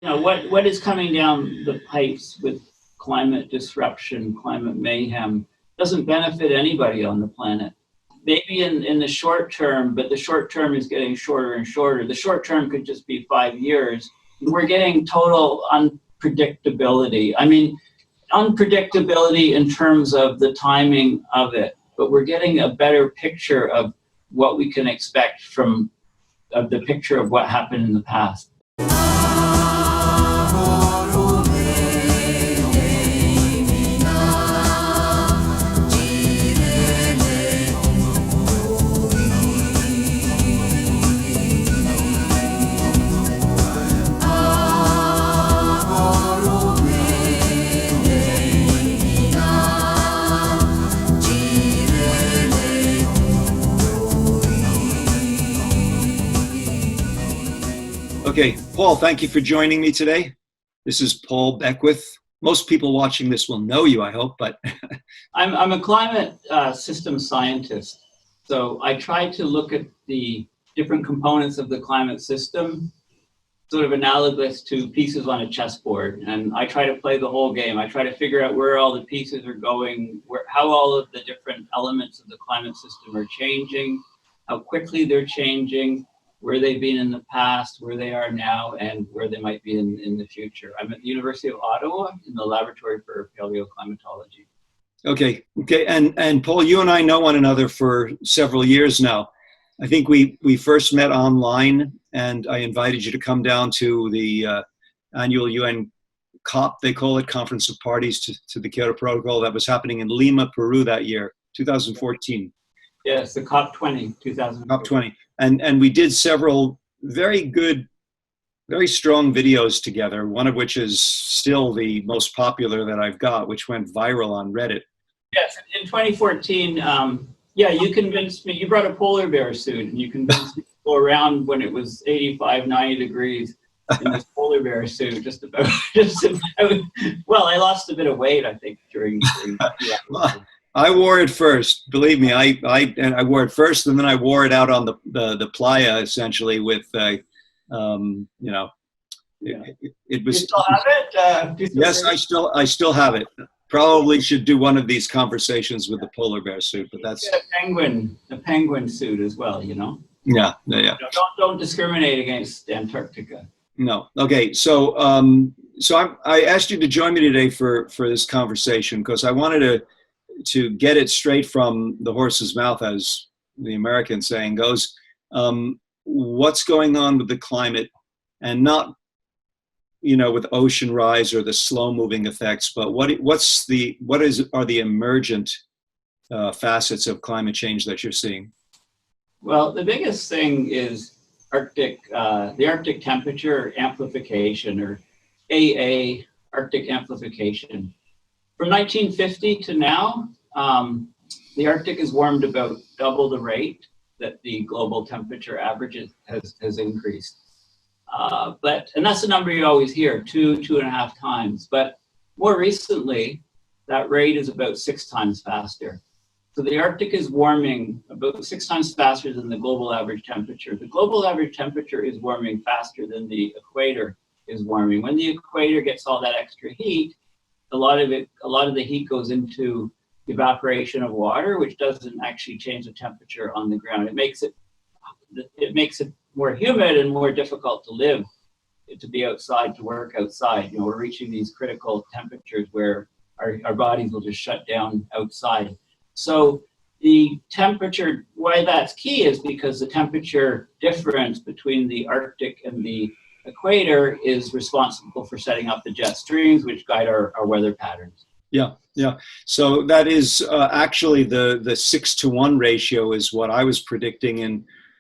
what is coming down the pipes with climate disruption, climate mayhem, doesn't benefit anybody on the planet. Maybe in the short term, but the short term is getting shorter and shorter. The short term could just be 5 years. We're getting total unpredictability. I mean, unpredictability in terms of the timing of it, but we're getting a better picture of what we can expect from the picture of what happened in the past. Okay, Paul, thank you for joining me today. This is Paul Beckwith. Most people watching this will know you, I hope, but... I'm a climate system scientist. So I try to look at the different components of the climate system, sort of analogous to pieces on a chessboard. And I try to play the whole game. I try to figure out where all the pieces are going, how all of the different elements of the climate system are changing, how quickly they're changing, where they've been in the past, where they are now, and where they might be in the future. I'm at the University of Ottawa in the Laboratory for Paleoclimatology. Okay. And Paul, you and I know one another for several years now. I think we first met online, and I invited you to come down to the annual UN COP, they call it, Conference of Parties to the Kyoto Protocol, that was happening in Lima, Peru that year, 2014. Yes, the COP20, 2014. COP20. And we did several very good, very strong videos together, one of which is still the most popular that I've got, which went viral on Reddit. Yes, in 2014, yeah, you convinced me, you brought a polar bear suit, and you convinced me to go around when it was 85, 90 degrees in this polar bear suit, well, I lost a bit of weight, I think, during I wore it first. Believe me, I wore it first, and then I wore it out on the playa, essentially, with it was. You still have it? Yes, I still have it. Probably should do one of these conversations with the polar bear suit, but that's a penguin suit as well. Yeah. Don't discriminate against Antarctica. No. Okay. So I asked you to join me today for this conversation because I wanted to get it straight from the horse's mouth, as the American saying goes, what's going on with the climate, and not, with ocean rise or the slow moving effects, but what are the emergent facets of climate change that you're seeing? Well, the biggest thing is the Arctic temperature amplification, or AA, Arctic amplification. From 1950 to now, the Arctic has warmed about double the rate that the global temperature average has increased. And that's the number you always hear, 2.5 times. But more recently, that rate is about 6 times faster. So the Arctic is warming about 6 times faster than the global average temperature. The global average temperature is warming faster than the equator is warming. When the equator gets all that extra heat, a lot of the heat goes into evaporation of water, which doesn't actually change the temperature on the ground. It makes it more humid and more difficult to live, to be outside, to work outside. We're reaching these critical temperatures where our bodies will just shut down outside. So the temperature, why that's key is because the temperature difference between the Arctic and the equator is responsible for setting up the jet streams, which guide our weather patterns. Yeah. So that is actually the 6-to-1 ratio is what I was predicting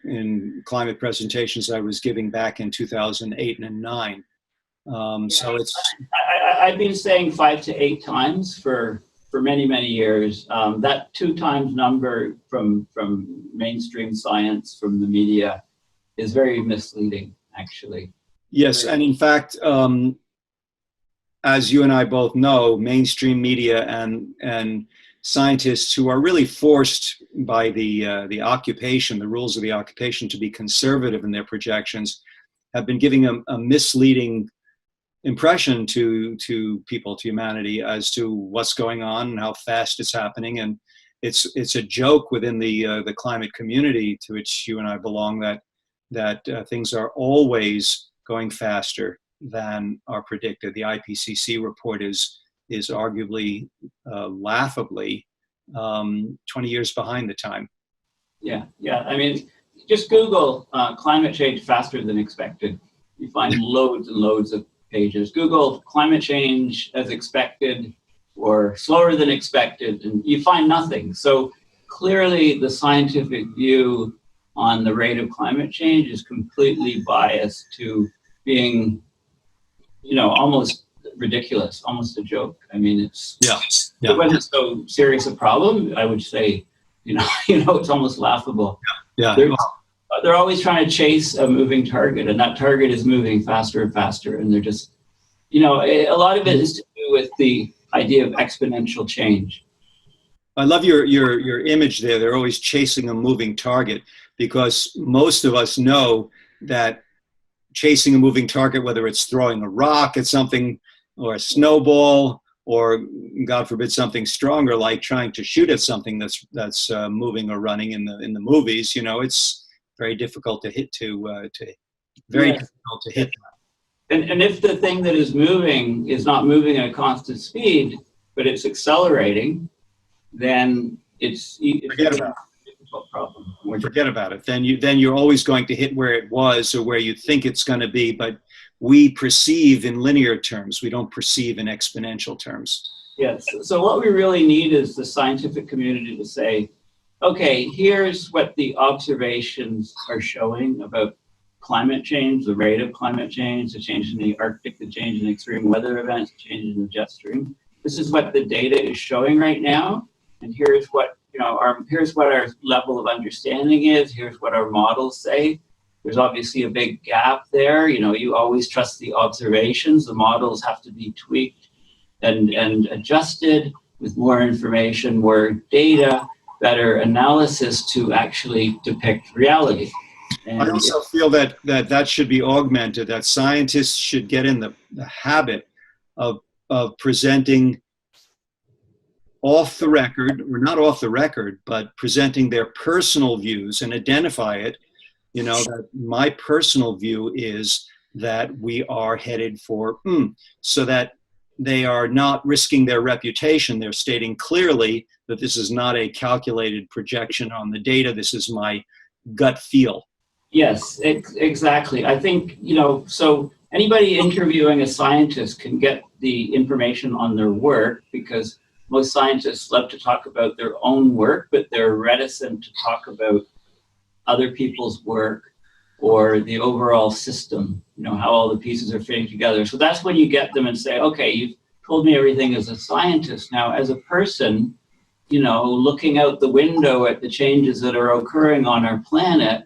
in climate presentations I was giving back in 2008 and 2009. So it's. I've been saying 5 to 8 times for many years. That 2 times number from mainstream science, from the media, is very misleading, actually. Yes, and in fact, as you and I both know, mainstream media and scientists who are really forced by the occupation, the rules of the occupation, to be conservative in their projections, have been giving a misleading impression to people, to humanity, as to what's going on and how fast it's happening. And it's a joke within the climate community to which you and I belong that things are always going faster than are predicted. The IPCC report is arguably laughably 20 years behind the time. Yeah. I mean, just Google climate change faster than expected. You find loads and loads of pages. Google climate change as expected or slower than expected, and you find nothing. So clearly the scientific view on the rate of climate change is completely biased to being, almost ridiculous, almost a joke. I mean, it's it wasn't so serious a problem. I would say, it's almost laughable. Yeah. They're always trying to chase a moving target, and that target is moving faster and faster. And they're just, a lot of it is to do with the idea of exponential change. I love your image there. They're always chasing a moving target, because most of us know that chasing a moving target, whether it's throwing a rock at something or a snowball, or God forbid something stronger like trying to shoot at something that's moving or running in the movies, it's very difficult to hit difficult to hit. And if the thing that is moving is not moving at a constant speed, but it's accelerating, then it's forget about it. A difficult problem. Forget about it. Then you're always going to hit where it was or where you think it's going to be. But we perceive in linear terms. We don't perceive in exponential terms. Yes. So what we really need is the scientific community to say, okay, here's what the observations are showing about climate change, the rate of climate change, the change in the Arctic, the change in extreme weather events, the change in the jet stream. This is what the data is showing right now, and here's what here's what our level of understanding is. Here's what our models say. There's obviously a big gap there. You always trust the observations. The models have to be tweaked and adjusted with more information, more data, better analysis to actually depict reality. And I also feel that should be augmented, that scientists should get in the habit of presenting off the record, or not off the record, but presenting their personal views and identify it. That my personal view is that we are headed for, so that they are not risking their reputation. They're stating clearly that this is not a calculated projection on the data. This is my gut feel. Yes, exactly. I think, so anybody interviewing a scientist can get the information on their work, because most scientists love to talk about their own work, but they're reticent to talk about other people's work or the overall system, how all the pieces are fitting together. So that's when you get them and say, okay, you've told me everything as a scientist. Now, as a person, looking out the window at the changes that are occurring on our planet,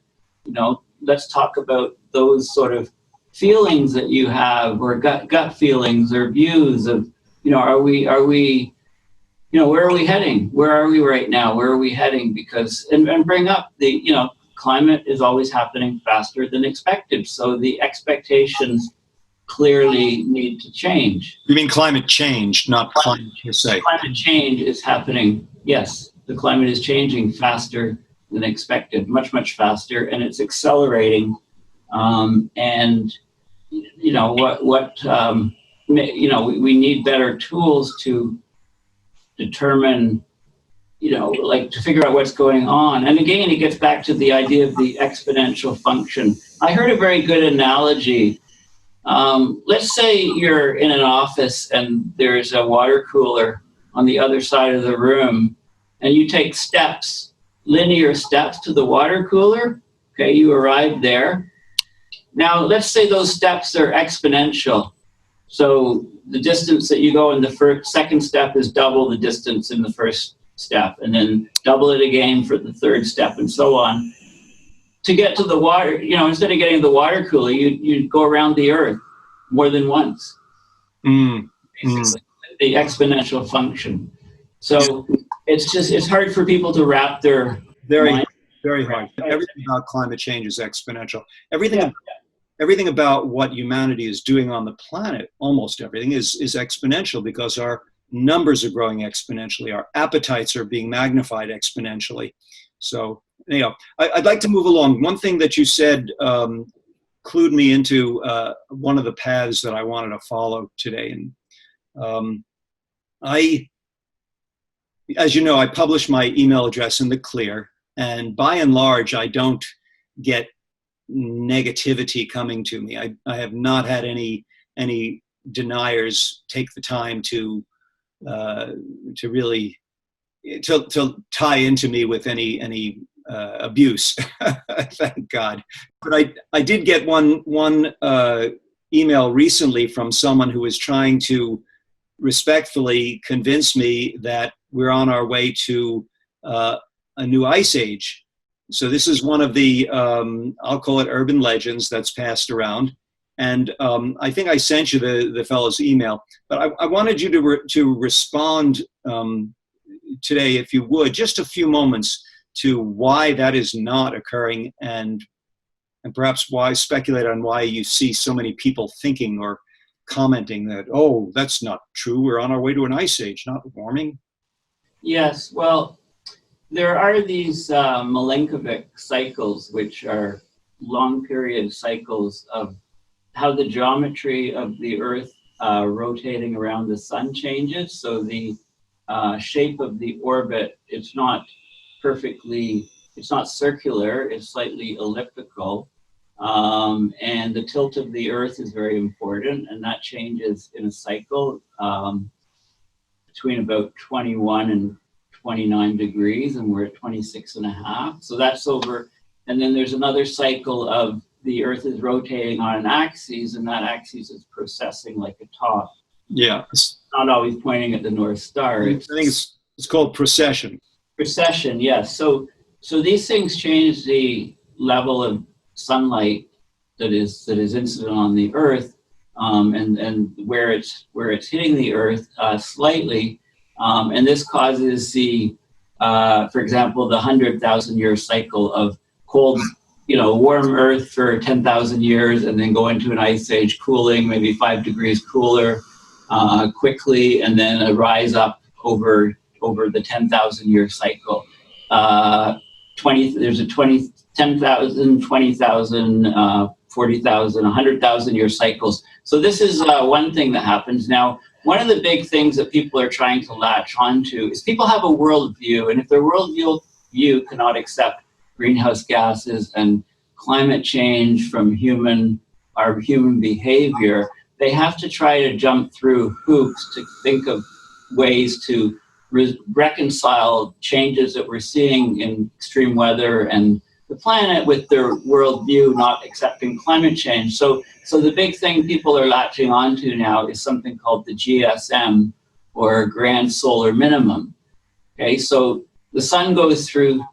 let's talk about those sort of feelings that you have, or gut feelings or views of, are we, where are we heading? Where are we right now? Where are we heading? Because, and bring up the, climate is always happening faster than expected. So the expectations clearly need to change. You mean climate change, not climate per se? Climate change is happening. Yes, the climate is changing faster than expected, much, much faster, and it's accelerating. We need better tools to determine, to figure out what's going on. And again, it gets back to the idea of the exponential function. I heard a very good analogy. Let's say you're in an office and there's a water cooler on the other side of the room, and you take steps, linear steps to the water cooler. Okay, you arrive there. Now, let's say those steps are exponential. So the distance that you go in the second step is double the distance in the first step, and then double it again for the third step, and so on. To get to the water, instead of getting the water cooler, you go around the earth more than once. Basically, the exponential function. So it's hard for people to wrap their very mind. Very hard. Everything about climate change is exponential. Everything everything about what humanity is doing on the planet, almost everything, is exponential because our numbers are growing exponentially. Our appetites are being magnified exponentially. So, I'd like to move along. One thing that you said clued me into one of the paths that I wanted to follow today. And as you know, I publish my email address in the clear, and by and large, I don't get negativity coming to me. I have not had any deniers take the time to really to tie into me with any abuse. Thank God. But I did get one email recently from someone who was trying to respectfully convince me that we're on our way to a new ice age. So this is one of the, I'll call it urban legends that's passed around. And I think I sent you the fellow's email, but I wanted you to respond today, if you would, just a few moments to why that is not occurring, and perhaps speculate on why you see so many people thinking or commenting that, oh, that's not true, we're on our way to an ice age, not warming. Yes, well, there are these Milankovitch cycles, which are long period cycles of how the geometry of the Earth rotating around the sun changes. So the shape of the orbit, it's not circular, it's slightly elliptical. And the tilt of the Earth is very important, and that changes in a cycle between about 21 and 29 degrees, and we're at 26.5. So that's over. And then there's another cycle of the Earth is rotating on an axis, and that axis is processing like a top. Yeah. It's not always pointing at the North Star. I think it's called precession. Precession, yes. So these things change the level of sunlight that is incident on the Earth, and where it's hitting the Earth slightly, and this causes the, for example, the 100,000-year cycle of cold, warm Earth for 10,000 years, and then go into an ice age, cooling, maybe 5 degrees cooler quickly, and then a rise up over the 10,000-year cycle. 10,000, 20,000, 40,000, 100,000-year cycles. So this is one thing that happens. Now, one of the big things that people are trying to latch onto is people have a worldview, and if their worldview cannot accept greenhouse gases and climate change from our human behavior, they have to try to jump through hoops to think of ways to reconcile changes that we're seeing in extreme weather and the planet with their worldview not accepting climate change. So the big thing people are latching onto now is something called the GSM, or Grand Solar Minimum. Okay, so the sun goes through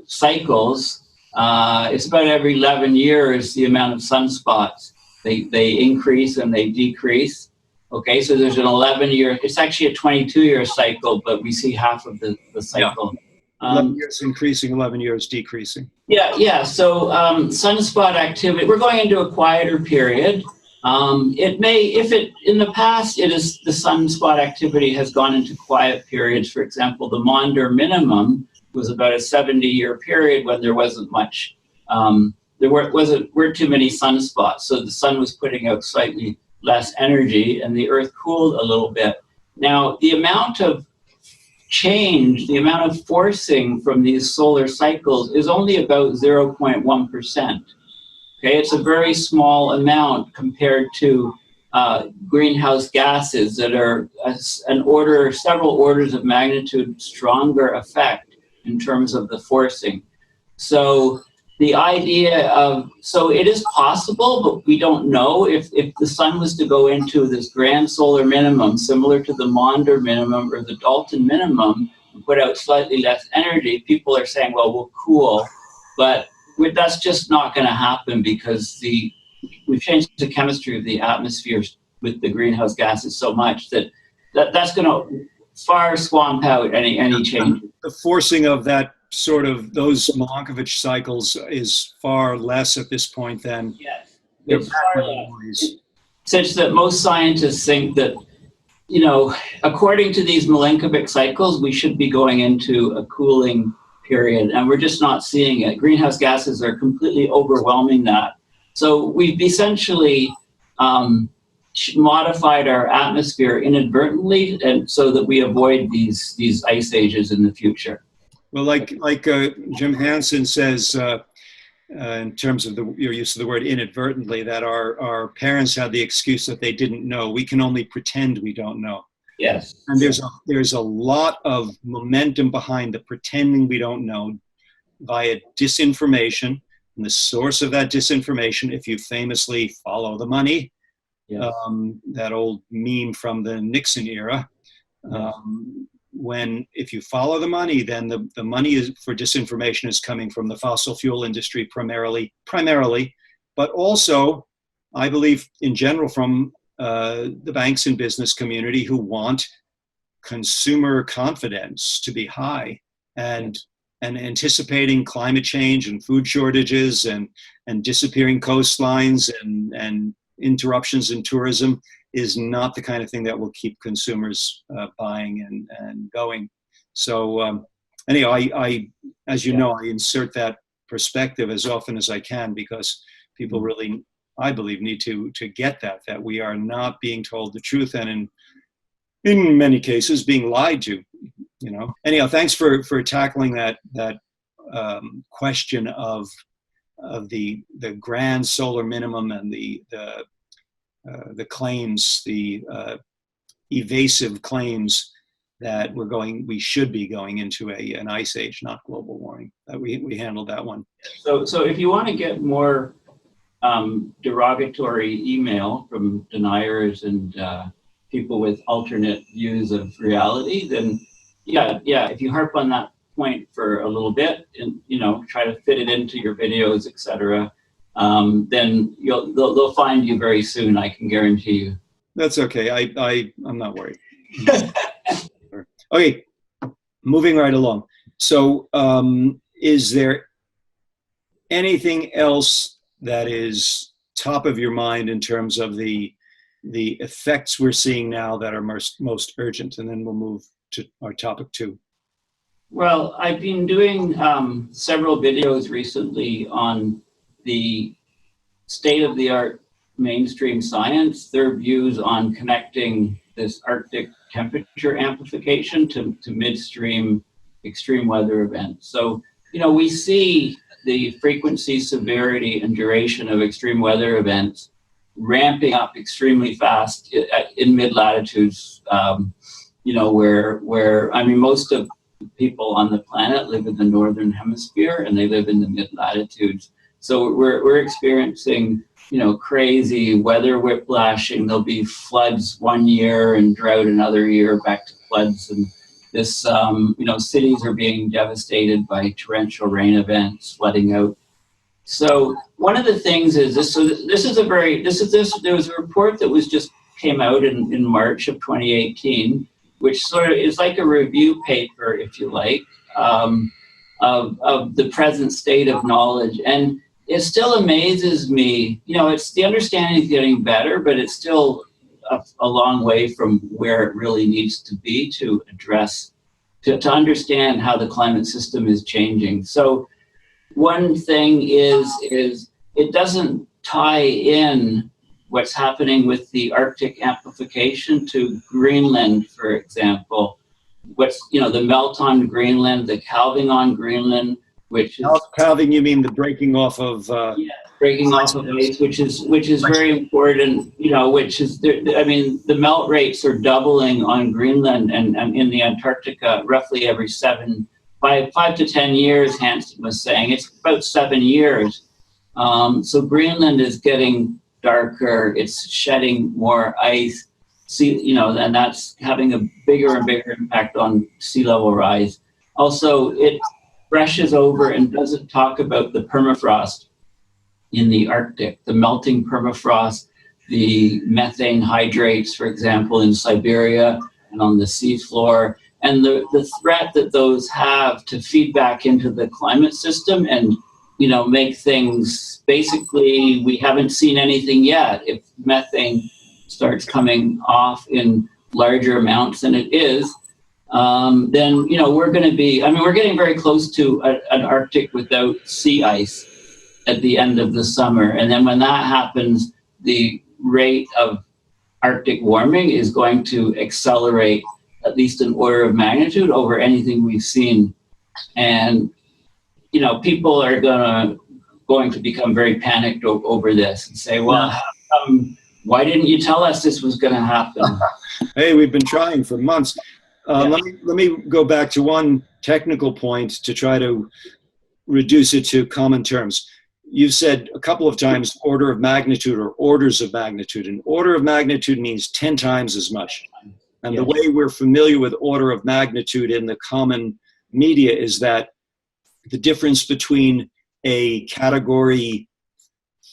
cycles. It's about every 11 years the amount of sunspots. They increase and they decrease. Okay, so there's an 11-year, it's actually a 22-year cycle, but we see half of the cycle. Yeah. 11 years increasing, 11 years decreasing. Yeah. So sunspot activity, we're going into a quieter period. In the past, the sunspot activity has gone into quiet periods. For example, the Maunder minimum was about a 70-year period when there wasn't much, there weren't too many sunspots. So the sun was putting out slightly less energy, and the Earth cooled a little bit. Now, the amount of change, the amount of forcing from these solar cycles is only about 0.1%. Okay, it's a very small amount compared to greenhouse gases that are several orders of magnitude stronger effect in terms of the forcing. So the idea so it is possible, but we don't know if the sun was to go into this grand solar minimum, similar to the Maunder minimum or the Dalton minimum, and put out slightly less energy. People are saying, well, we'll cool, but that's just not going to happen because we've changed the chemistry of the atmosphere with the greenhouse gases so much that's going to far swamp out any change. The forcing of that those Milankovitch cycles is far less at this point than. Yes. They're It's far background less. noise. Such that most scientists think that, according to these Milankovitch cycles, we should be going into a cooling period, and we're just not seeing it. Greenhouse gases are completely overwhelming that. So we've essentially modified our atmosphere inadvertently, and so that we avoid these ice ages in the future. Well, like Jim Hansen says, in terms of your use of the word inadvertently, that our parents had the excuse that they didn't know. We can only pretend we don't know. Yes. And there's a lot of momentum behind the pretending we don't know via disinformation. And the source of that disinformation, if you famously follow the money, Yes. that old meme from the Nixon era, Yes. if you follow the money, then the money for disinformation is coming from the fossil fuel industry primarily, but also, I believe, in general, from the banks and business community who want consumer confidence to be high, and anticipating climate change and food shortages and disappearing coastlines and interruptions in tourism is not the kind of thing that will keep consumers buying and going. So anyhow, I as you know, I insert that perspective as often as I can, because people really, I believe, need to get that we are not being told the truth, and in many cases being lied to. Anyhow, thanks for tackling that question of the grand solar minimum and the the claims, the evasive claims that we should be going into an ice age, not global warming. We handled that one. So if you want to get more derogatory email from deniers and people with alternate views of reality, then yeah, if you harp on that point for a little bit and try to fit it into your videos, etc., then they'll find you very soon. I can guarantee you. That's okay. I'm not worried. Okay, moving right along. So, is there anything else that is top of your mind in terms of the effects we're seeing now that are most urgent? And then we'll move to our topic 2. Well, I've been doing several videos recently on the state-of-the-art mainstream science, their views on connecting this Arctic temperature amplification to midstream extreme weather events. So, we see the frequency, severity, and duration of extreme weather events ramping up extremely fast in mid-latitudes, where most of the people on the planet live in the northern hemisphere and they live in the mid-latitudes. So we're experiencing, crazy weather whiplashing. There'll be floods one year and drought another year, back to floods. And this, cities are being devastated by torrential rain events, flooding out. So one of the things is this. So there was a report that just came out in March of 2018, which sort of is like a review paper, if you like, of the present state of knowledge. And it still amazes me, it's the understanding is getting better, but it's still a long way from where it really needs to be to address, to understand how the climate system is changing. So one thing is it doesn't tie in what's happening with the Arctic amplification to Greenland, for example. What's, the melt on Greenland, the calving on Greenland, which is Calving, you mean the breaking off of breaking off of ice, which is very important. Which is the melt rates are doubling on Greenland and in the Antarctica roughly every 5 to 10 years. Hansen was saying it's about 7 years. So Greenland is getting darker. It's shedding more ice. And that's having a bigger and bigger impact on sea level rise. Also, it brushes over and doesn't talk about the permafrost in the Arctic, the melting permafrost, the methane hydrates, for example, in Siberia and on the seafloor, and the threat that those have to feed back into the climate system and make things, basically, we haven't seen anything yet. If methane starts coming off in larger amounts than it is, then, we're going to be, we're getting very close to an Arctic without sea ice at the end of the summer. And then when that happens, the rate of Arctic warming is going to accelerate at least an order of magnitude over anything we've seen. And, people are going to become very panicked over this and say, well, why didn't you tell us this was going to happen? Hey, we've been trying for months. Let me go back to one technical point to try to reduce it to common terms. You've said a couple of times order of magnitude or orders of magnitude. An order of magnitude means 10 times as much. And the way we're familiar with order of magnitude in the common media is that the difference between a category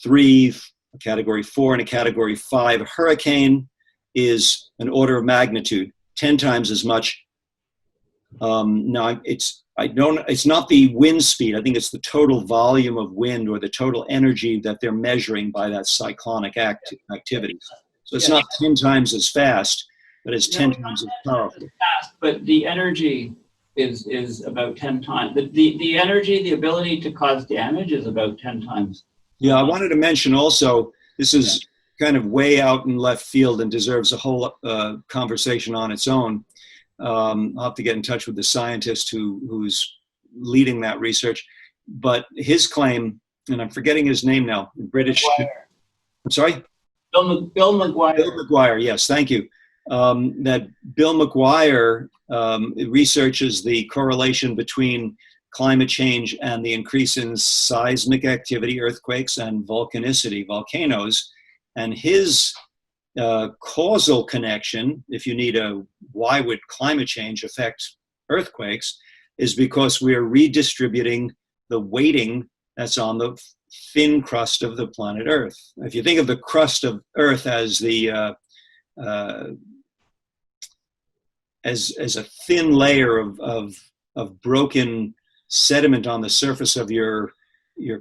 3, a category 4, and a category 5 hurricane is an order of magnitude, 10 times as much. Now, it's not the wind speed. I think it's the total volume of wind or the total energy that they're measuring by that cyclonic activity. So it's not 10 times as fast, but it's 10 times as powerful. Fast, but the energy is about 10 times. The energy, the ability to cause damage is about 10 times. Yeah, I wanted to mention also, this is kind of way out in left field and deserves a whole conversation on its own. I'll have to get in touch with the scientist who's leading that research. But his claim, and I'm forgetting his name now, British. Mcguire. I'm sorry? Bill Mcguire. Bill Mcguire, yes, thank you. That Bill Mcguire researches the correlation between climate change and the increase in seismic activity, earthquakes, and volcanicity, volcanoes. And his causal connection, if you need why would climate change affect earthquakes, is because we're redistributing the weighting that's on the thin crust of the planet Earth. If you think of the crust of Earth as the as a thin layer of broken sediment on the surface of your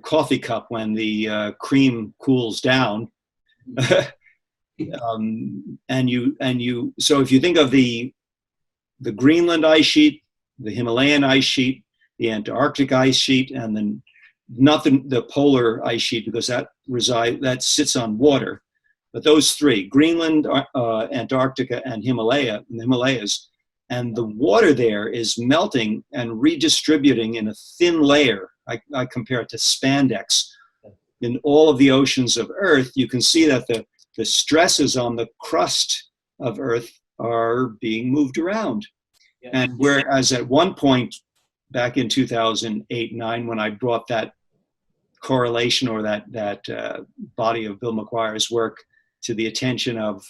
coffee cup when the cream cools down. So if you think of the Greenland ice sheet, the Himalayan ice sheet, the Antarctic ice sheet, and then not the polar ice sheet, because that sits on water, but those three, Greenland, Antarctica, and the Himalayas, and the water there is melting and redistributing in a thin layer. I compare it to spandex. In all of the oceans of Earth, you can see that the stresses on the crust of Earth are being moved around. Yeah. And whereas at one point back in 2008-9, when I brought that correlation or that body of Bill Mcguire's work to the attention of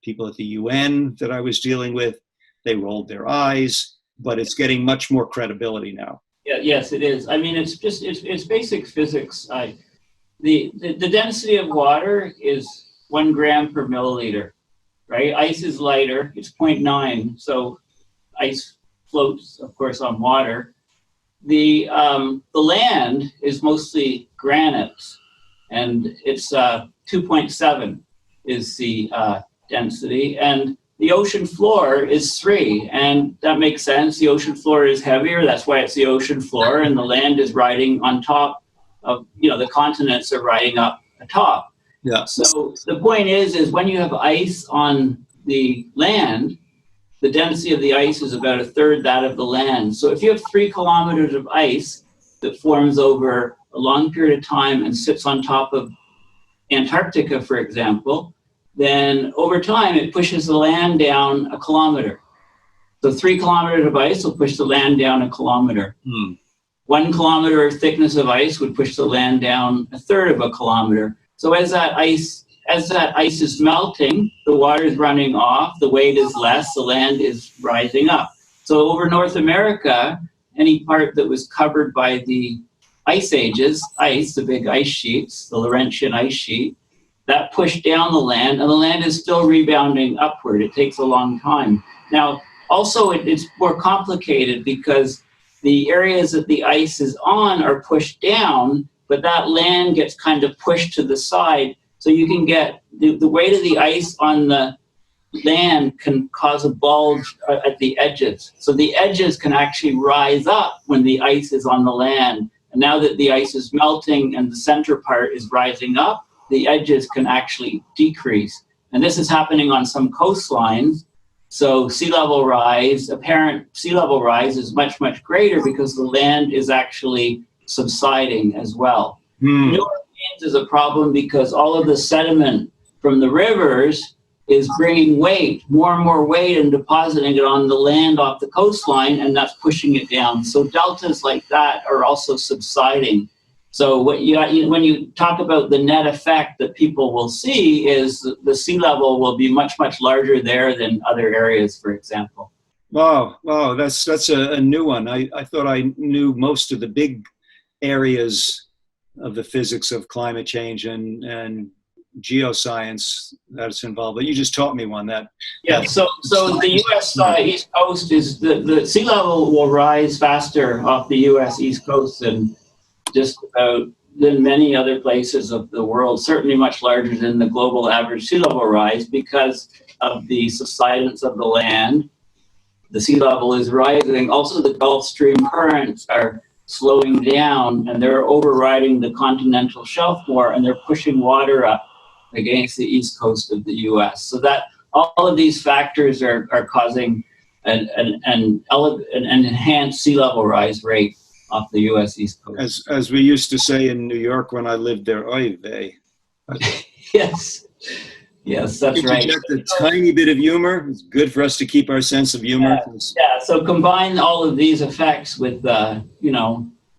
people at the UN that I was dealing with, they rolled their eyes, but it's getting much more credibility now. Yeah, yes, it is. I mean, it's basic physics. The density of water is 1 gram per milliliter, right? Ice is lighter, it's 0.9. So ice floats, of course, on water. The land is mostly granite, and it's 2.7 is the density, and the ocean floor is 3, and that makes sense. The ocean floor is heavier, that's why it's the ocean floor, and the land is riding on top of, the continents are riding up atop. Yeah. So the point is when you have ice on the land, the density of the ice is about 1/3 that of the land. So if you have 3 kilometers of ice that forms over a long period of time and sits on top of Antarctica, for example, then over time it pushes the land down 1 kilometer. So 3 kilometers of ice will push the land down 1 kilometer. 1 kilometer thickness of ice would push the land down 1/3 of a kilometer. So as that ice is melting, the water is running off, the weight is less, the land is rising up. So over North America, any part that was covered by the ice ages, the big ice sheets, the Laurentian ice sheet, that pushed down the land, and the land is still rebounding upward. It takes a long time. Now, also, it's more complicated because the areas that the ice is on are pushed down, but that land gets kind of pushed to the side. So you can get the weight of the ice on the land can cause a bulge at the edges. So the edges can actually rise up when the ice is on the land. And now that the ice is melting and the center part is rising up, the edges can actually decrease. And this is happening on some coastlines. So sea level rise, apparent sea level rise is much, much greater because the land is actually subsiding as well. New Orleans is a problem because all of the sediment from the rivers is bringing weight, more and more weight, and depositing it on the land off the coastline, and that's pushing it down. So deltas like that are also subsiding. So when you talk about the net effect that people will see is the sea level will be much, much larger there than other areas, for example. Wow, that's a new one. I thought I knew most of the big areas of the physics of climate change and geoscience that's involved, but you just taught me one that. Yeah, so the U.S. East Coast is the sea level will rise faster off the U.S. East Coast than many other places of the world, certainly much larger than the global average sea level rise because of the subsidence of the land. The sea level is rising. Also, the Gulf Stream currents are slowing down and they're overriding the continental shelf more and they're pushing water up against the east coast of the U.S. So that all of these factors are causing an enhanced sea level rise rate off the U.S. East Coast. As we used to say in New York when I lived there, oy vey. Yes, that's right. Interject a tiny bit of humor. It's good for us to keep our sense of humor. Yeah. So combine all of these effects with,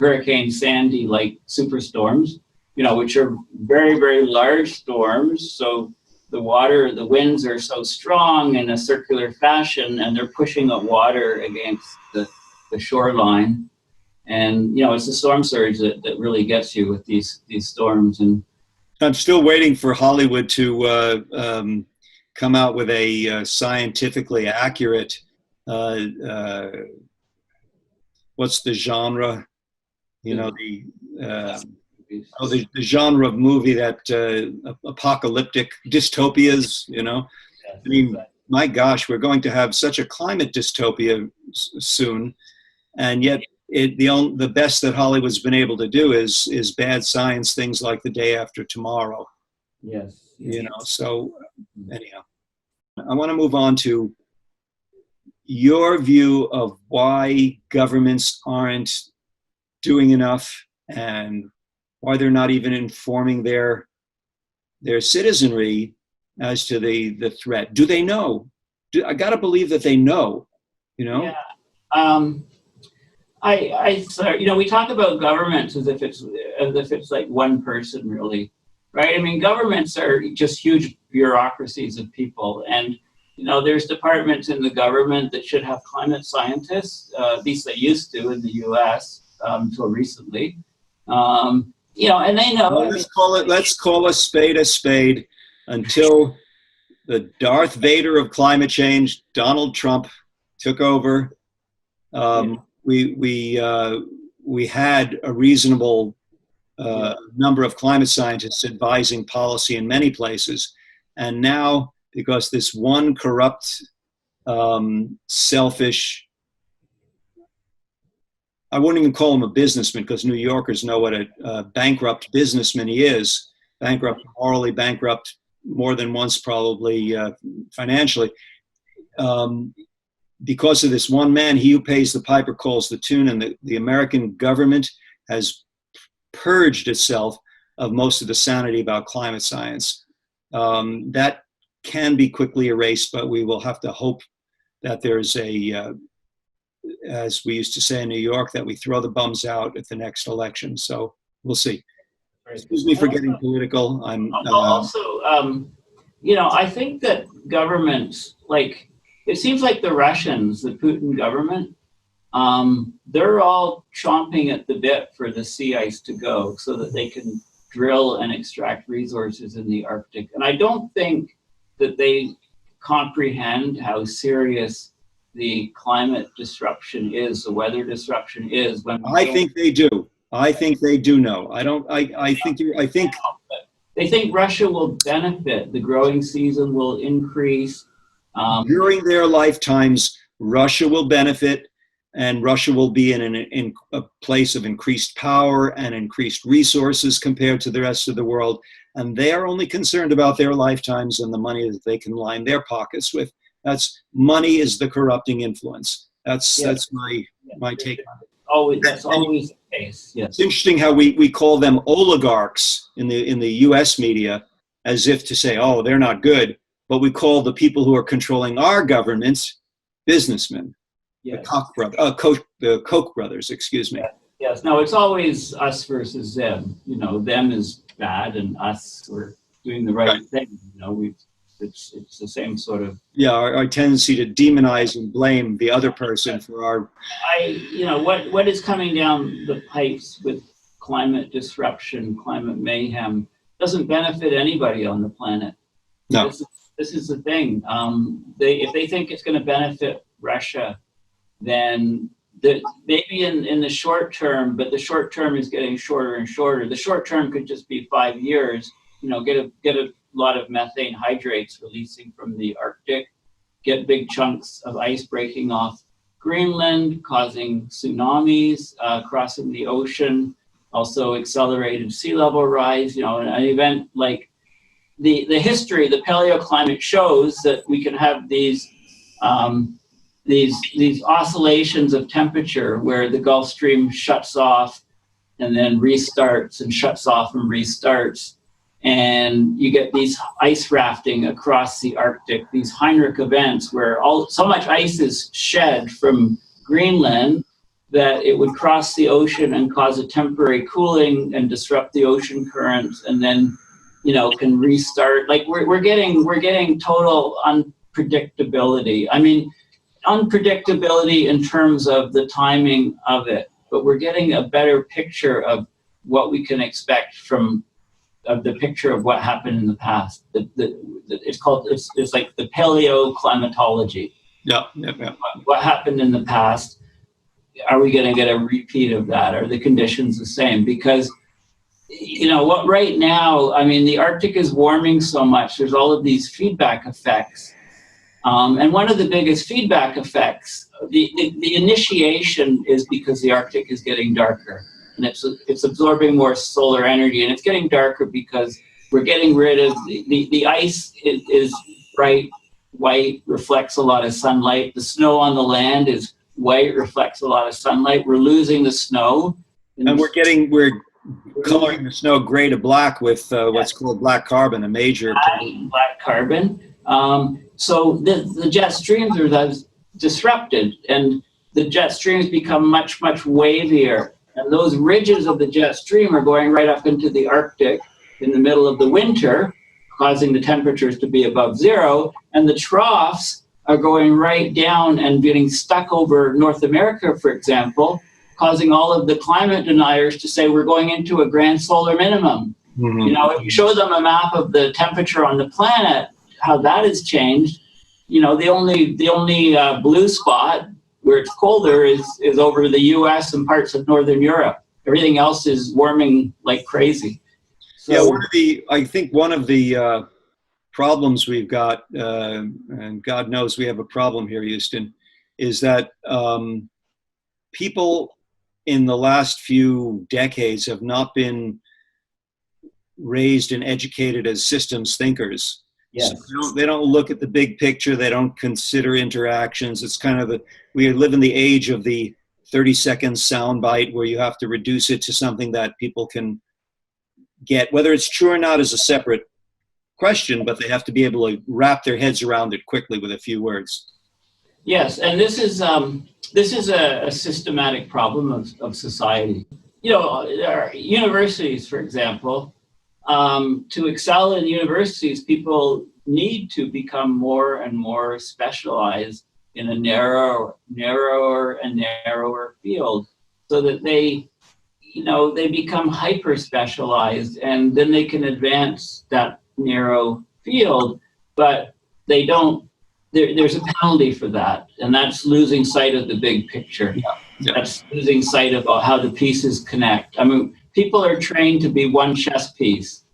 Hurricane Sandy like superstorms, which are very, very large storms. So the winds are so strong in a circular fashion, and they're pushing up water against the shoreline. And, it's the storm surge that really gets you with these storms. And I'm still waiting for Hollywood to come out with a scientifically accurate, what's the genre? The genre of movie that apocalyptic dystopias, I mean, my gosh, we're going to have such a climate dystopia soon. And yet the best that Hollywood's been able to do is bad science, things like The Day After Tomorrow. Yes. So anyhow, I want to move on to your view of why governments aren't doing enough and why they're not even informing their citizenry as to the threat. Do they know? I got to believe that they know, Yeah. We talk about governments as if it's like one person, really, right? I mean, governments are just huge bureaucracies of people, and there's departments in the government that should have climate scientists. At least they used to in the U.S. Until recently, and they know. Well, let's call a spade until the Darth Vader of climate change, Donald Trump, took over. We had a reasonable number of climate scientists advising policy in many places. And now, because this one corrupt, selfish, I wouldn't even call him a businessman because New Yorkers know what a bankrupt businessman he is, bankrupt morally, bankrupt more than once probably financially. Because of this one man, he who pays the piper calls the tune, and the American government has purged itself of most of the sanity about climate science. That can be quickly erased, but we will have to hope that there's as we used to say in New York, that we throw the bums out at the next election. So we'll see. Excuse me for getting political. I think that governments, it seems like the Russians, the Putin government, they're all chomping at the bit for the sea ice to go so that they can drill and extract resources in the Arctic. And I don't think that they comprehend how serious the climate disruption is, the weather disruption is when I think they do. I think they do know. I think they think Russia will benefit. The growing season will increase. During their lifetimes, Russia will benefit, and Russia will be in a place of increased power and increased resources compared to the rest of the world. And they are only concerned about their lifetimes and the money that they can line their pockets with. Money is the corrupting influence. That's my take on it. That's always the case. Yes. It's interesting how we call them oligarchs in the U.S. media, as if to say, oh, they're not good. But we call the people who are controlling our governments businessmen. Yes. The Koch brothers, excuse me. Yes. No, it's always us versus them. Them is bad, and us, we're doing the right thing. It's the same sort of. Yeah, our tendency to demonize and blame the other person for our. What is coming down the pipes with climate disruption, climate mayhem, doesn't benefit anybody on the planet. No. This is the thing. If they think it's going to benefit Russia, then maybe in the short term, but the short term is getting shorter and shorter. The short term could just be 5 years. Get a lot of methane hydrates releasing from the Arctic, get big chunks of ice breaking off Greenland, causing tsunamis, crossing the ocean, also accelerated sea level rise. An event like the history, the paleoclimate shows that we can have these oscillations of temperature where the Gulf Stream shuts off and then restarts and shuts off and restarts. And you get these ice rafting across the Arctic, these Heinrich events where so much ice is shed from Greenland that it would cross the ocean and cause a temporary cooling and disrupt the ocean currents, and then can restart. Like we're getting total unpredictability. I mean, unpredictability in terms of the timing of it, but we're getting a better picture of what we can expect from the picture of what happened in the past. It's like the paleoclimatology. Yeah. What happened in the past? Are we going to get a repeat of that? Are the conditions the same? Because right now, I mean, the Arctic is warming so much. There's all of these feedback effects. And one of the biggest feedback effects, the initiation is because the Arctic is getting darker. And it's absorbing more solar energy, and it's getting darker because we're getting rid of the ice is bright white, reflects a lot of sunlight. The snow on the land is white, reflects a lot of sunlight. We're losing the snow, and we're coloring the snow gray to black with what's called black carbon, a major black carbon. So the jet streams are disrupted, and the jet streams become much wavier. And those ridges of the jet stream are going right up into the Arctic in the middle of the winter, causing the temperatures to be above zero. And the troughs are going right down and getting stuck over North America, for example, causing all of the climate deniers to say we're going into a grand solar minimum. Mm-hmm. If you show them a map of the temperature on the planet, how that has changed, the only blue spot where it's colder is over the U.S. and parts of Northern Europe. Everything else is warming like crazy. So, I think one of the problems we've got, and God knows we have a problem here, Houston, is that people in the last few decades have not been raised and educated as systems thinkers. Yes. So they don't look at the big picture. They don't consider interactions. It's kind of we live in the age of the 30-second soundbite where you have to reduce it to something that people can get. Whether it's true or not is a separate question, but they have to be able to wrap their heads around it quickly with a few words. Yes, and this is a systematic problem of society. Our universities, for example. To excel in universities, people need to become more and more specialized in a narrower and narrower field, so that they become hyper specialized, and then they can advance that narrow field, but they don't there's a penalty for that, and that's losing sight of the big picture. Yeah. That's losing sight of how the pieces connect. I mean, people are trained to be one chess piece,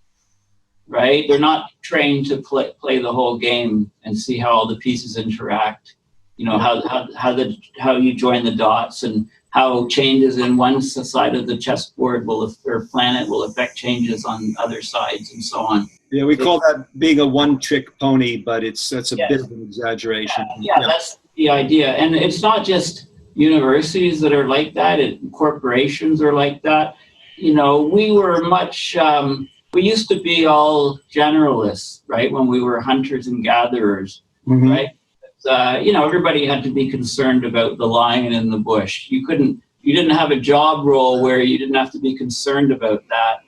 right? They're not trained to play the whole game and see how all the pieces interact. You know, how you join the dots, and how changes in one side of the chessboard or planet will affect changes on other sides, and so on. Yeah, we call that being a one-trick pony, but that's a bit of an exaggeration. Yeah, that's the idea. And it's not just universities that are like that, corporations are like that. You know, we were much, we used to be all generalists, right? When we were hunters and gatherers, right? You know, everybody had to be concerned about the lion in the bush. You didn't have a job role where you didn't have to be concerned about that.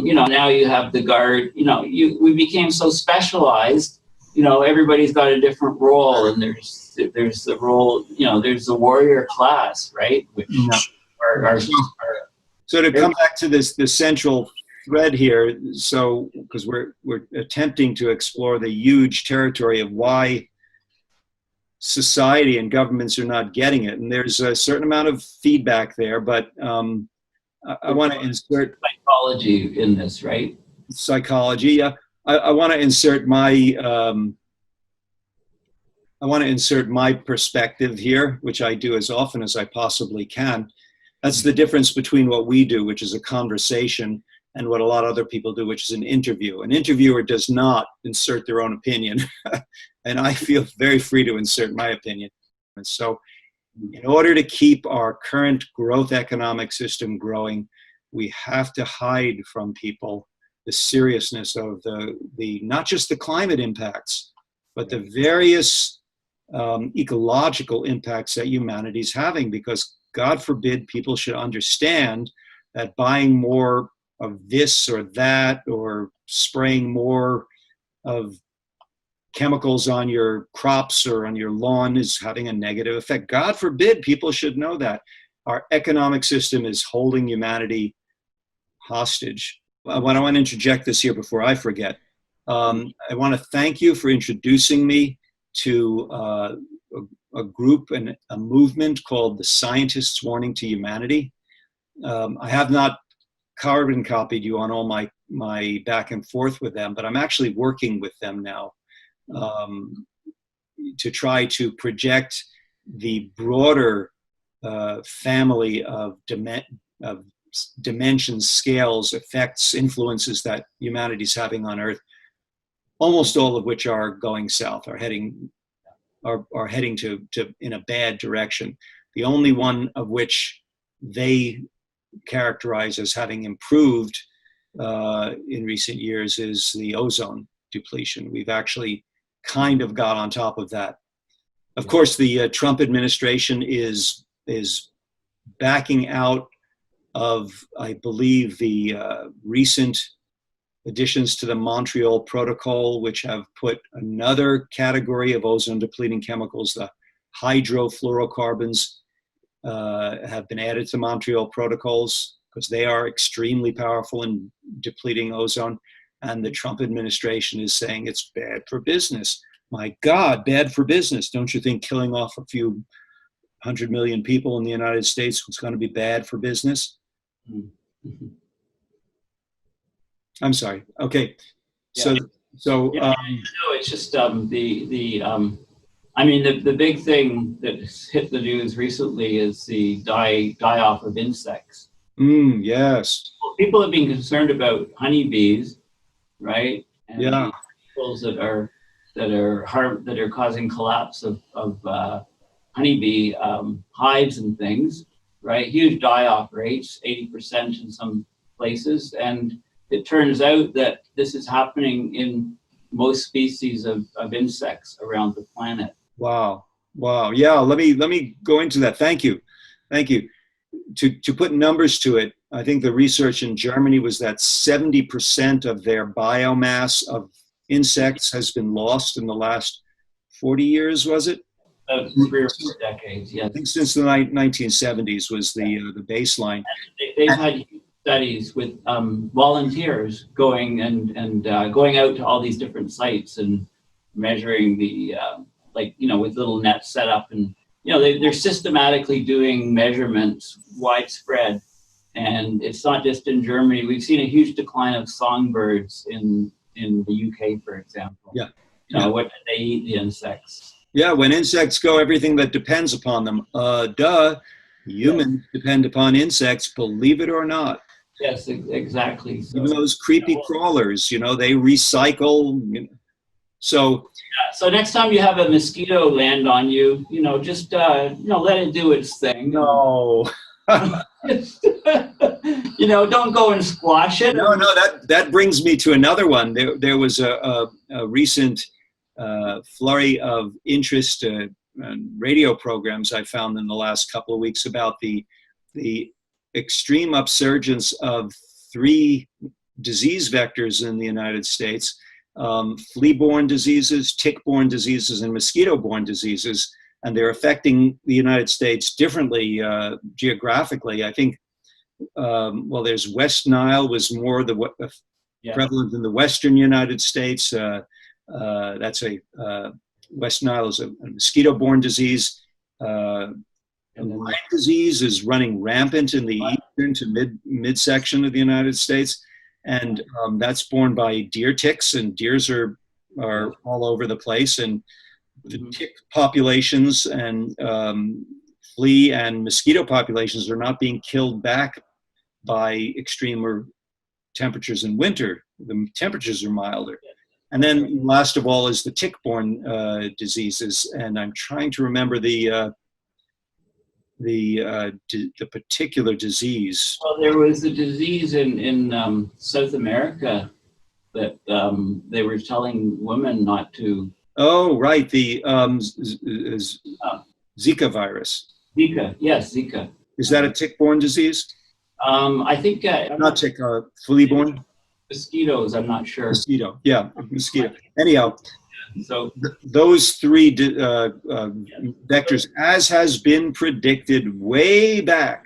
You know, now you have the guard, you know, we became so specialized, you know, everybody's got a different role, and there's the role, you know, there's the warrior class, right? Which are so to come back to the central thread here, so, because we're attempting to explore the huge territory of why society and governments are not getting it. And there's a certain amount of feedback there, but I want to insert psychology in this, right? Psychology, yeah. I want to insert my perspective here, which I do as often as I possibly can. That's the difference between what we do, which is a conversation, and what a lot of other people do, which is an interview. An interviewer does not insert their own opinion, and I feel very free to insert my opinion. And so, in order to keep our current growth economic system growing, we have to hide from people the seriousness of the not just the climate impacts, but the various ecological impacts that humanity is having, because God forbid people should understand that buying more of this or that, or spraying more of chemicals on your crops or on your lawn is having a negative effect. God forbid people should know that. Our economic system is holding humanity hostage. I want to interject this here before I forget. I want to thank you for introducing me to a group and a movement called the Scientists Warning to Humanity. I have not carbon copied you on all my back and forth with them, but I'm actually working with them now to try to project the broader family of dimensions, scales, effects, influences that humanity's having on Earth, almost all of which are going south, are heading to in a bad direction. The only one of which they characterize as having improved in recent years is the ozone depletion. We've actually kind of got on top of that. Of course, the Trump administration is backing out of, I believe, the recent additions to the Montreal Protocol, which have put another category of ozone depleting chemicals, the hydrofluorocarbons, have been added to Montreal protocols because they are extremely powerful in depleting ozone. And the Trump administration is saying it's bad for business. My God, bad for business. Don't you think killing off a few 100 million people in the United States was going to be bad for business? Mm-hmm. I'm sorry. Okay. Yeah. So no, it's just I mean, the big thing that's hit the news recently is the die-off of insects. Yes. People have been concerned about honeybees, right? And yeah. Animals that are causing collapse of honeybee hives and things, right? Huge die-off rates, 80% in some places, and it turns out that this is happening in most species of insects around the planet. Wow. Yeah, let me go into that. Thank you. To put numbers to it, I think the research in Germany was that 70% of their biomass of insects has been lost in the last 40 years, was it? 3 or 4 decades, yes. I think since the 1970s was the baseline. They've had studies with volunteers going out to all these different sites and measuring the, with little nets set up, and, they're systematically doing measurements widespread. And it's not just in Germany. We've seen a huge decline of songbirds in the UK, for example. Yeah. What do they eat? The insects. Yeah, when insects go, everything that depends upon them. Humans depend upon insects, believe it or not. Yes, exactly. So, even those creepy crawlers, they recycle. So next time you have a mosquito land on you, just let it do its thing. No. Don't go and squash it. No, that brings me to another one. There was a recent flurry of interest radio programs I found in the last couple of weeks about the extreme upsurgence of 3 disease vectors in the United States: flea-borne diseases, tick-borne diseases, and mosquito-borne diseases. And they're affecting the United States differently geographically. I think, there's West Nile was more prevalent in the Western United States. That's West Nile is a mosquito-borne disease. Lyme disease is running rampant in the eastern to midsection of the United States. And that's borne by deer ticks, and deers are all over the place. And the tick populations and flea and mosquito populations are not being killed back by extremer temperatures in winter. The temperatures are milder. And then last of all is the tick-borne diseases. And I'm trying to remember the particular disease. Well, there was a disease in South America that they were telling women not to. Oh, right, the Zika virus. Zika, yes, Zika. Is that a tick-borne disease? I think not tick, flea-borne. Mosquitoes, I'm not sure. Mosquito, yeah, mosquito. Anyhow, so those 3 vectors, as has been predicted way back,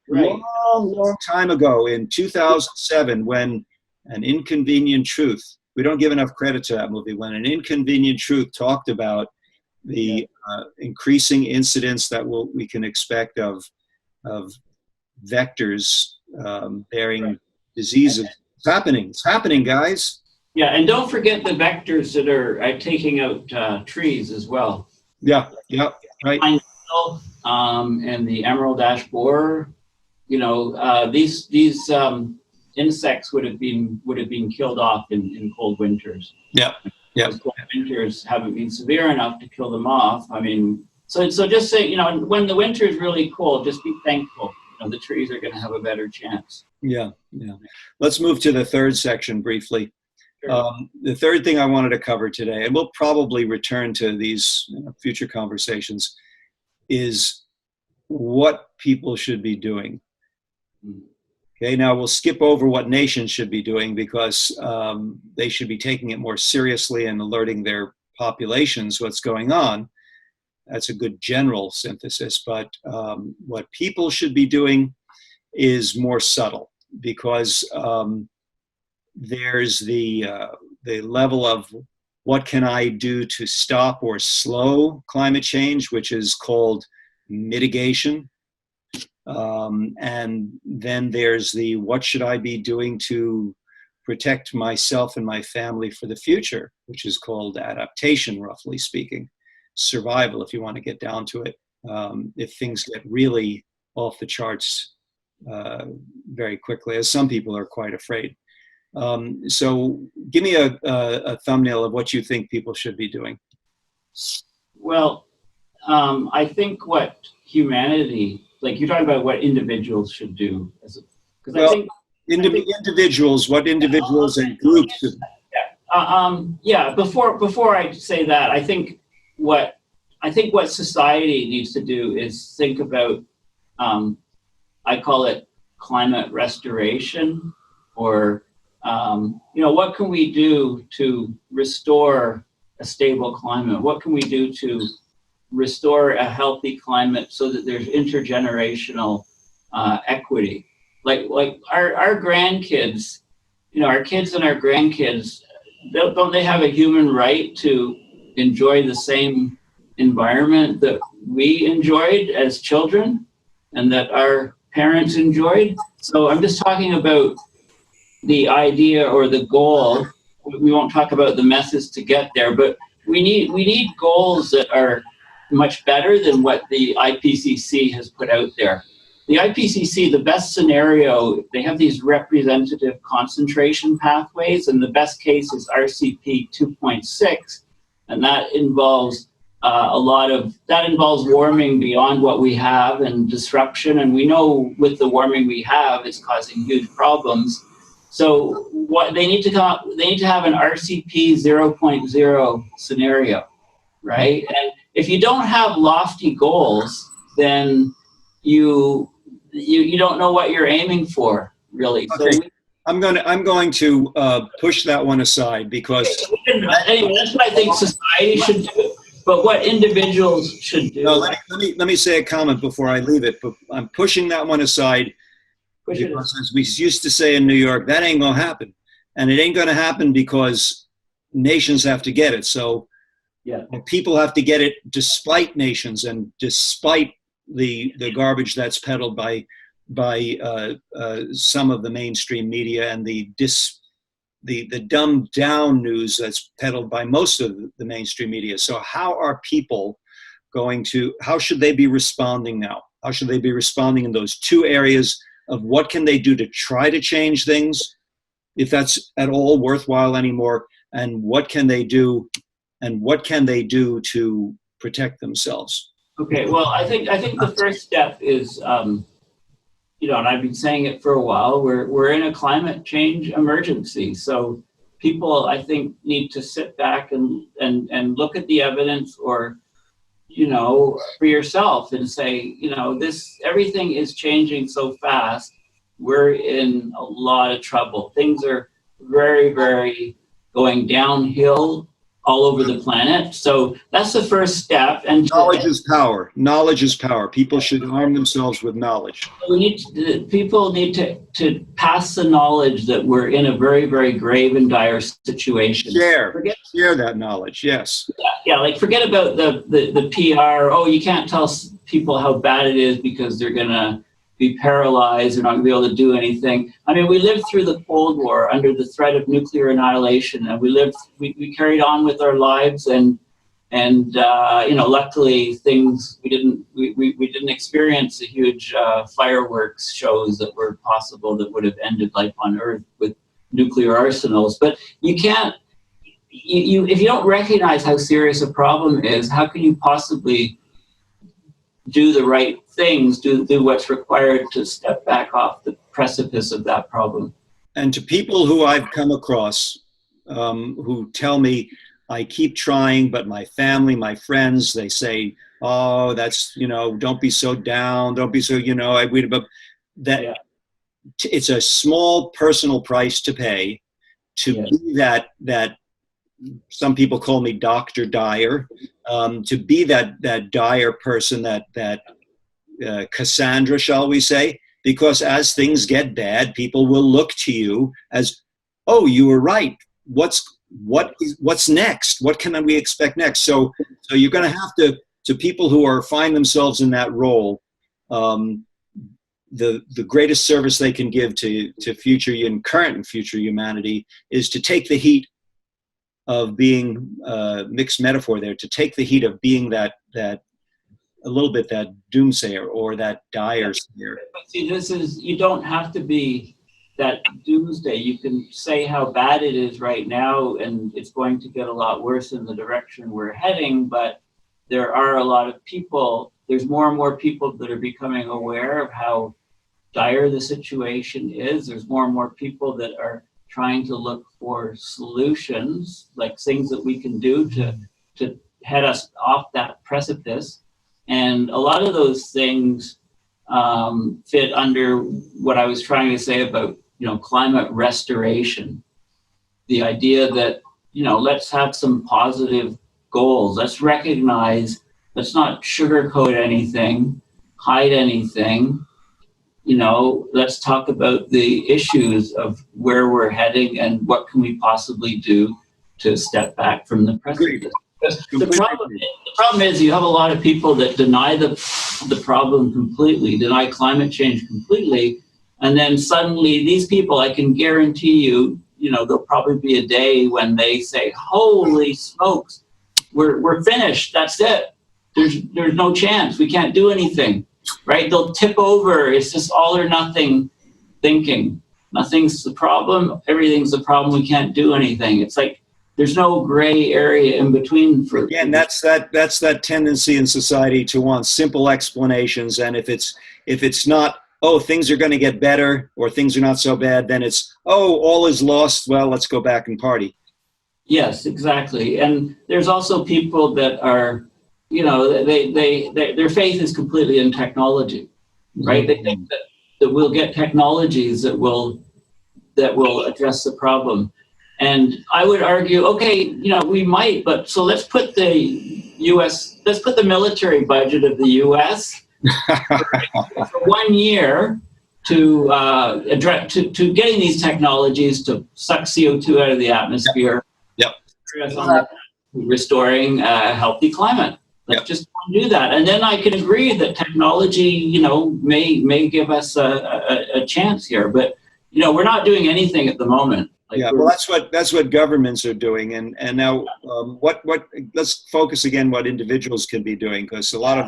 long time ago in 2007, when An Inconvenient Truth, we don't give enough credit to that movie, when An Inconvenient Truth talked about the increasing incidence that we can expect of vectors bearing diseases. It's happening, guys. Yeah, and don't forget the vectors that are taking out trees as well. Yeah, right. And the emerald ash borer. These insects would have been killed off in cold winters. Yeah. Those cold winters haven't been severe enough to kill them off. I mean, so just say, when the winter is really cold, just be thankful. The trees are going to have a better chance. Yeah. Let's move to the third section briefly. Sure. The third thing I wanted to cover today, and we'll probably return to these future conversations, is what people should be doing. Okay, now we'll skip over what nations should be doing, because they should be taking it more seriously and alerting their populations what's going on. That's a good general synthesis, but what people should be doing is more subtle, because there's the level of what can I do to stop or slow climate change, which is called mitigation. And then there's the what should I be doing to protect myself and my family for the future, which is called adaptation, roughly speaking. Survival, if you want to get down to it, if things get really off the charts very quickly, as some people are quite afraid. So give me a thumbnail of what you think people should be doing. Well, I think what humanity, like you're talking about what individuals should do. Individuals, what individuals and groups? Before I say that, I think what society needs to do is think about, I call it climate restoration, or what can we do to restore a stable climate? What can we do to restore a healthy climate so that there's intergenerational equity? Like our grandkids, our kids and our grandkids, don't they have a human right to enjoy the same environment that we enjoyed as children and that our parents enjoyed. So I'm just talking about the idea or the goal. We won't talk about the methods to get there, but we need goals that are much better than what the IPCC has put out there. The IPCC, the best scenario, they have these representative concentration pathways, and the best case is RCP 2.6, and that involves warming beyond what we have and disruption. And we know with the warming we have, it's causing huge problems. So what they need to have an RCP 0.0 scenario, right? And if you don't have lofty goals, then you don't know what you're aiming for, really. Okay. So I'm going to push that one aside because anyway, that's what I think society should do. But what individuals should do. No, let me say a comment before I leave it. But I'm pushing that one aside because, as we used to say in New York, that ain't gonna happen, and it ain't gonna happen because nations have to get it. So yeah, people have to get it despite nations and despite the garbage that's peddled by some of the mainstream media and the dumbed down news that's peddled by most of the mainstream media. So how are people how should they be responding now? How should they be responding in those two areas of what can they do to try to change things, if that's at all worthwhile anymore, and what can they do to protect themselves? Okay, well, I think the first step is, and I've been saying it for a while, we're in a climate change emergency. So people, I think, need to sit back and look at the evidence, or, for yourself, and say, everything is changing so fast. We're in a lot of trouble. Things are very, very going downhill all over the planet. So that's the first step. And knowledge is power. Knowledge is power. People should arm themselves with knowledge. People need to pass the knowledge that we're in a very, very grave and dire situation. Share that knowledge. Yes. Yeah. Like, forget about the PR. Oh, you can't tell people how bad it is because they're gonna be paralyzed or not be able to do anything. I mean, we lived through the Cold War under the threat of nuclear annihilation, and we carried on with our lives, and luckily we didn't experience the huge fireworks shows that were possible that would have ended life on Earth with nuclear arsenals. But you can't, if you don't recognize how serious a problem is, how can you possibly do the right things, do what's required to step back off the precipice of that problem? And to people who I've come across who tell me, I keep trying, but my family, my friends, they say, oh, that's, don't be so down, don't be so, I read about that. Yeah. It's a small personal price to pay to be that some people call me Dr. Dyer, to be that dire person, that Cassandra, shall we say, because as things get bad, people will look to you as, oh, you were right. What's next? What can we expect next? So you're going to have to people who find themselves in that role, the greatest service they can give to current and future humanity is to take the heat of being mixed metaphor there, to take the heat of being that a little bit that doomsayer or that dire sayer. But see, you don't have to be that doomsday. You can say how bad it is right now, and it's going to get a lot worse in the direction we're heading, but there are a lot of people, there's more and more people that are becoming aware of how dire the situation is. There's more and more people that are trying to look for solutions, like things that we can do to head us off that precipice. And a lot of those things fit under what I was trying to say about, climate restoration. The idea that, let's have some positive goals. Let's recognize, let's not sugarcoat anything, hide anything. Let's talk about the issues of where we're heading and what can we possibly do to step back from the precipice. The problem is you have a lot of people that deny the problem completely, deny climate change completely, and then suddenly these people, I can guarantee you, there'll probably be a day when they say, "Holy smokes, we're finished. That's it. There's no chance. We can't do anything." Right? They'll tip over. It's just all or nothing thinking. Nothing's the problem. Everything's the problem. We can't do anything. It's like there's no gray area in between. Again, that's that tendency in society to want simple explanations, and if it's not, oh, things are going to get better or things are not so bad, then it's, oh, all is lost. Well, let's go back and party. Yes, exactly. And there's also people that are, their faith is completely in technology, right? They think that we'll get technologies that will address the problem. And I would argue, okay, we might, but so let's put the military budget of the US for 1 year to address to getting these technologies to suck CO2 out of the atmosphere. Yep. Restoring a healthy climate. Let's just do that, and then I can agree that technology, may give us a chance here. But we're not doing anything at the moment. Well, that's what governments are doing, and now what let's focus again what individuals can be doing, because a lot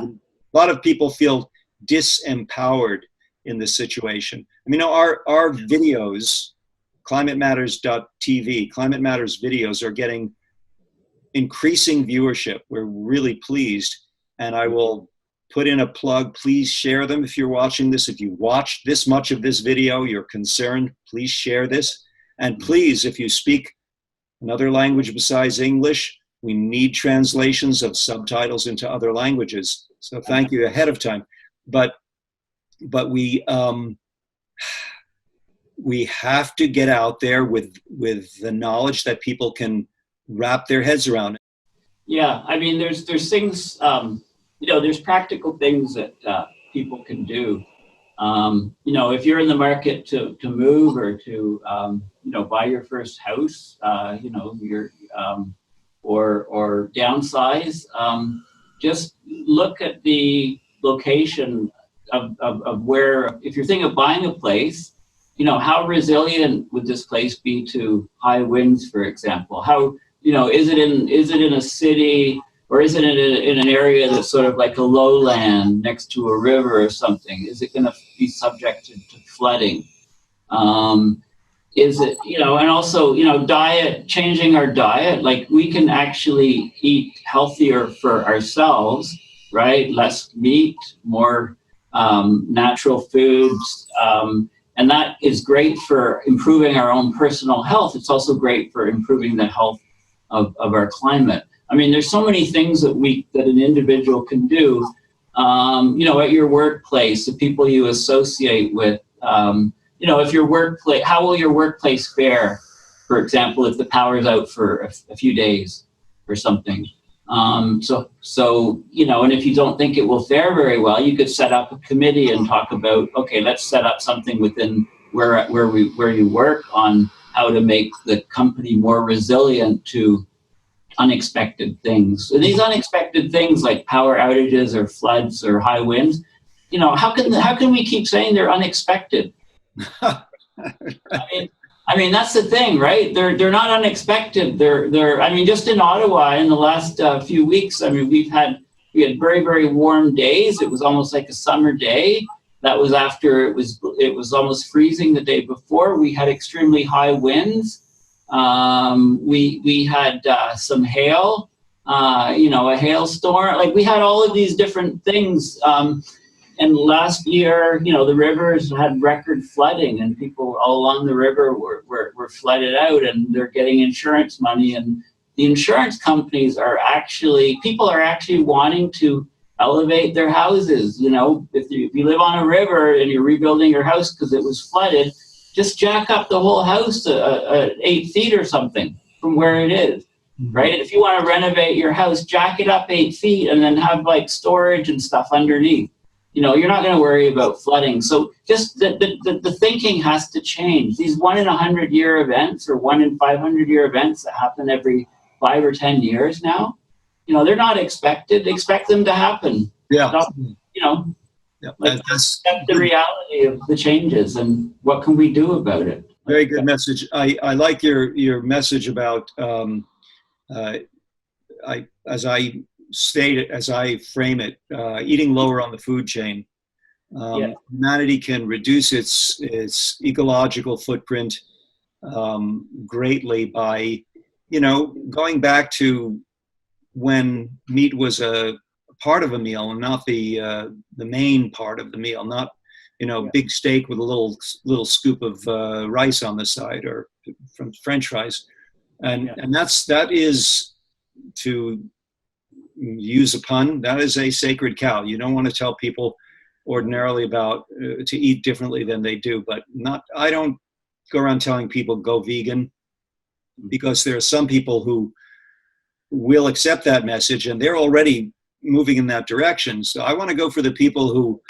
of people feel disempowered in this situation. I mean, our videos, climatematters.tv, Climate Matters videos are getting increasing viewership. We're really pleased, and I will put in a plug. Please share them if you're watching this. If you watched this much of this video, you're concerned, please share this. And please, if you speak another language besides English, we need translations of subtitles into other languages. So thank you ahead of time. But we have to get out there with the knowledge that people can wrap their heads around. Yeah, I mean, there's things, there's practical things that people can do. If you're in the market to move or to buy your first house, or downsize, just look at the location of where, if you're thinking of buying a place, how resilient would this place be to high winds, for example? How, is it in a city, or is it in an area that's sort of like a lowland next to a river or something? Is it going to be subject to flooding? Is it, and also, changing our diet, like we can actually eat healthier for ourselves, right? Less meat, more natural foods. And that is great for improving our own personal health. It's also great for improving the health of our climate. I mean, there's so many things that an individual can do, at your workplace, the people you associate with, if your workplace, how will your workplace fare, for example, if the power's out for a few days or something? And if you don't think it will fare very well, you could set up a committee and talk about, okay, let's set up something within where you work on how to make the company more resilient to unexpected things. And these unexpected things like power outages or floods or high winds, how can we keep saying they're unexpected? I mean, that's the thing, right? They're not unexpected. I mean, just in Ottawa in the last few weeks, I mean, we had very, very warm days. It was almost like a summer day. That was after it was almost freezing the day before. We had extremely high winds. We had some hail, a hailstorm. Like we had all of these different things. And last year, the rivers had record flooding, and people all along the river were flooded out, and they're getting insurance money. And the insurance companies people are actually wanting to elevate their houses. If you live on a river and you're rebuilding your house because it was flooded, just jack up the whole house 8 feet or something from where it is, right? If you want to renovate your house, jack it up 8 feet and then have like storage and stuff underneath. You're not going to worry about flooding. So just the thinking has to change. These 1 in 100-year events or 1 in 500-year events that happen every 5 or 10 years now, they're not expected. Expect them to happen. Yeah. Stop, Yeah. like That's accept the reality of the changes and what can we do about it. very good message. I like your message about as I frame it, eating lower on the food chain. Humanity can reduce its ecological footprint greatly by, going back to when meat was a part of a meal and not the main part of the meal, not big steak with a little scoop of rice on the side or from French fries, and that is, to use a pun, that is a sacred cow. You don't want to tell people ordinarily about to eat differently than they do, but I don't go around telling people go vegan, because there are some people who will accept that message and they're already moving in that direction. So I want to go for the people who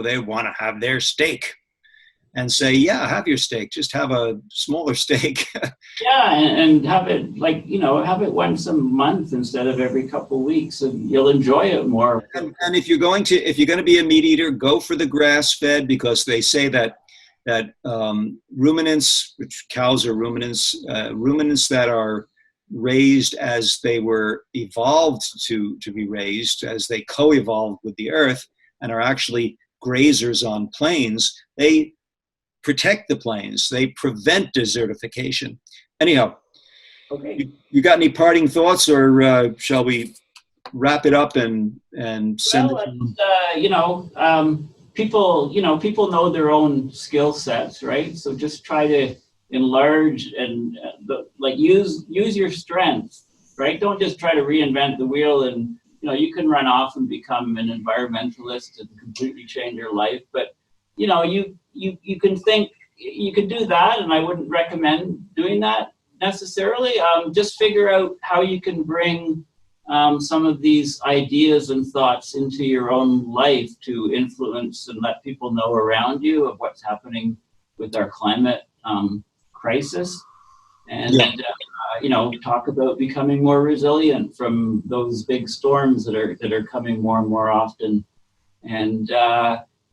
they want to have their steak and say, yeah, have your steak, just have a smaller steak. And have it have it once a month instead of every couple of weeks, and you'll enjoy it more. And if you're going to be a meat eater, go for the grass-fed, because they say that ruminants, which cows are ruminants that are raised as they were evolved to be raised, as they co-evolved with the earth and are actually grazers on plains, they protect the plains. They prevent desertification. Anyhow, Okay. you got any parting thoughts, or shall we wrap it up and send it? People know their own skill sets, right? So just try to enlarge and use your strengths, right? Don't just try to reinvent the wheel, and you can run off and become an environmentalist and completely change your life. But you can think you could do that, and I wouldn't recommend doing that necessarily. Just figure out how you can bring some of these ideas and thoughts into your own life to influence and let people know around you of what's happening with our climate crisis, and talk about becoming more resilient from those big storms that are coming more and more often. And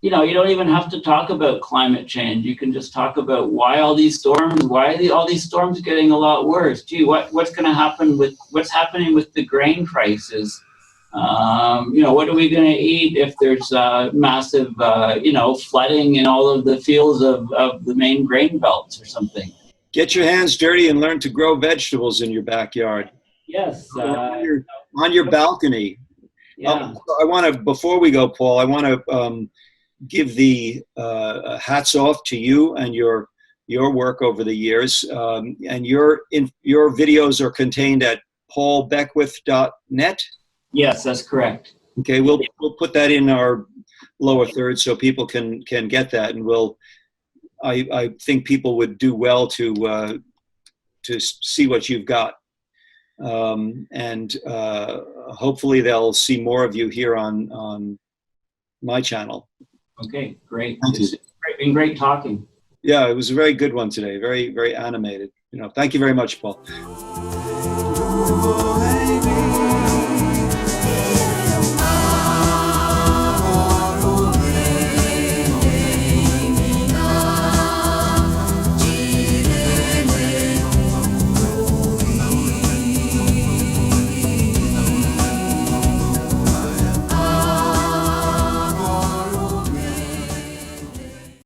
you don't even have to talk about climate change. You can just talk about why all these storms getting a lot worse. Gee, what's going to happen with what's happening with the grain prices? What are we going to eat if there's massive, flooding in all of the fields of the main grain belts or something? Get your hands dirty and learn to grow vegetables in your backyard. Yes. On your balcony. Yeah. Before we go, Paul, I want to give the hats off to you and your work over the years. And your videos are contained at paulbeckwith.net. Yes, that's correct. Okay, we'll put that in our lower third so people can get that, and I think people would do well to see what you've got, and hopefully they'll see more of you here on my channel. Okay, great. Thank you. It's been great talking. Yeah, it was a very good one today. Very, very animated. Thank you very much, Paul.